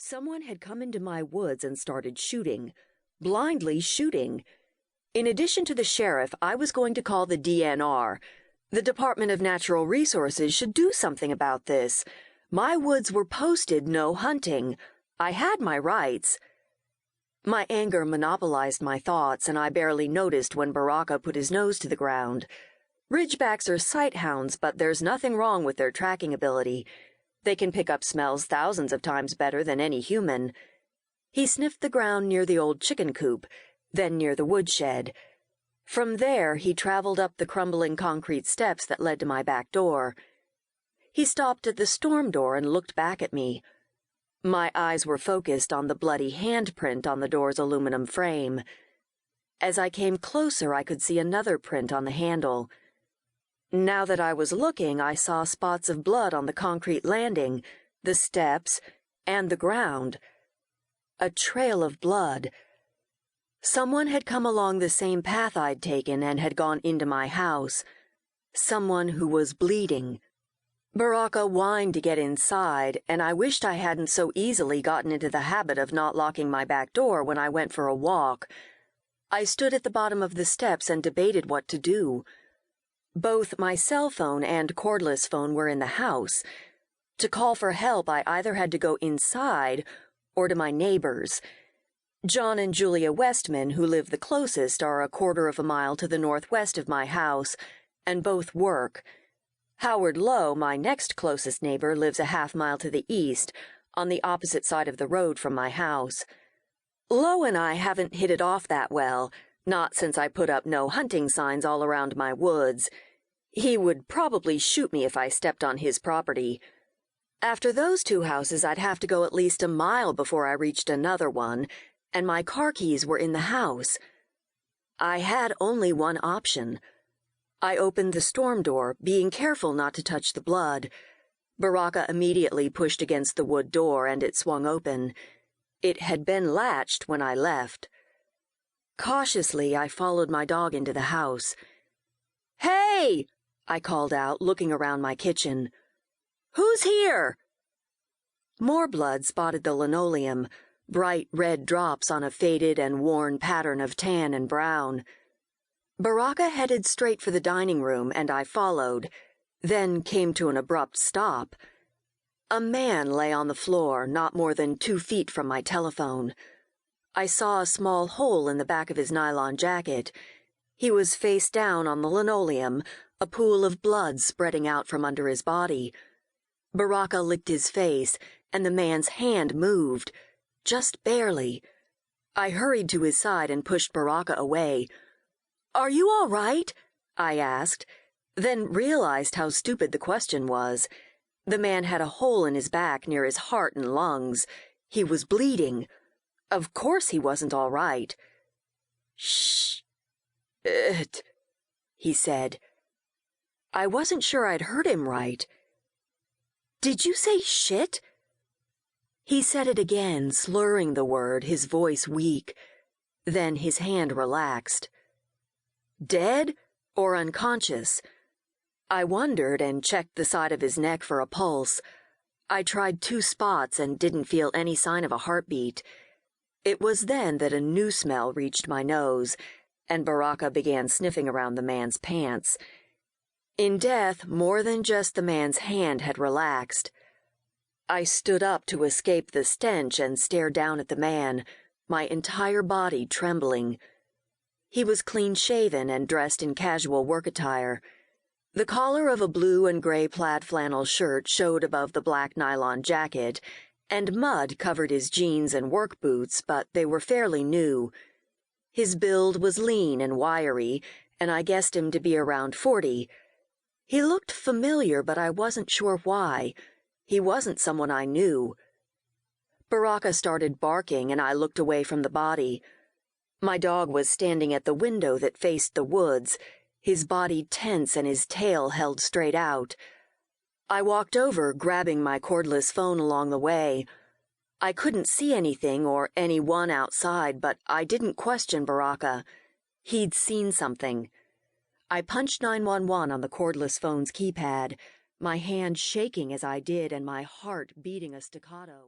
Someone had come into my woods and started shooting, blindly shooting. In addition to the sheriff, I was going to call the DNR. The Department of Natural Resources should do something about this. My woods were posted no hunting. I had my rights. My anger monopolized my thoughts, and I barely noticed when Baraka put his nose to the ground. Ridgebacks are sight hounds, but there's nothing wrong with their tracking ability. They can pick up smells thousands of times better than any human. He sniffed the ground near the old chicken coop, then near the woodshed. From there, he traveled up the crumbling concrete steps that led to my back door. He stopped at the storm door and looked back at me. My eyes were focused on the bloody handprint on the door's aluminum frame. As I came closer, I could see another print on the handle. Now that I was looking, I saw spots of blood on the concrete landing, the steps, and the ground. A trail of blood. Someone had come along the same path I'd taken and had gone into my house. Someone who was bleeding. Baraka whined to get inside, and I wished I hadn't so easily gotten into the habit of not locking my back door when I went for a walk. I stood at the bottom of the steps and debated what to do. Both my cell phone and cordless phone were in the house. To call for help, I either had to go inside or to my neighbors. John and Julia Westman, who live the closest, are a quarter of a mile to the northwest of my house, and both work. Howard Lowe, my next closest neighbor, lives a half-mile to the east, on the opposite side of the road from my house. Lowe and I haven't hit it off that well, not since I put up no hunting signs all around my woods. He would probably shoot me if I stepped on his property. After those two houses, I'd have to go at least a mile before I reached another one, and my car keys were in the house. I had only one option. I opened the storm door, being careful not to touch the blood. Baraka immediately pushed against the wood door, and it swung open. It had been latched when I left. Cautiously, I followed my dog into the house. "Hey!" I called out, looking around my kitchen. "Who's here?" More blood spotted the linoleum, bright red drops on a faded and worn pattern of tan and brown. Baraka headed straight for the dining room, and I followed, then came to an abrupt stop. A man lay on the floor, not more than 2 feet from my telephone. I saw a small hole in the back of his nylon jacket. He was face down on the linoleum, a pool of blood spreading out from under his body. Baraka licked his face, and the man's hand moved, just barely. I hurried to his side and pushed Baraka away. "Are you all right?" I asked, then realized how stupid the question was. The man had a hole in his back near his heart and lungs. He was bleeding. Of course he wasn't all right. "Shh. He said. I wasn't sure I'd heard him right. "Did you say shit?" He said it again, slurring the word, his voice weak. Then his hand relaxed. Dead or unconscious? I wondered and checked the side of his neck for a pulse. I tried 2 spots and didn't feel any sign of a heartbeat. It was then that a new smell reached my nose, and Baraka began sniffing around the man's pants. In death, more than just the man's hand had relaxed. I stood up to escape the stench and stared down at the man, my entire body trembling. He was clean-shaven and dressed in casual work attire. The collar of a blue and gray plaid flannel shirt showed above the black nylon jacket, and mud covered his jeans and work boots, but they were fairly new. His build was lean and wiry, and I guessed him to be around 40. He looked familiar, but I wasn't sure why. He wasn't someone I knew. Baraka started barking, and I looked away from the body. My dog was standing at the window that faced the woods, his body tense and his tail held straight out. I walked over, grabbing my cordless phone along the way. I couldn't see anything or anyone outside, but I didn't question Baraka. He'd seen something. I punched 911 on the cordless phone's keypad, my hand shaking as I did and my heart beating a staccato.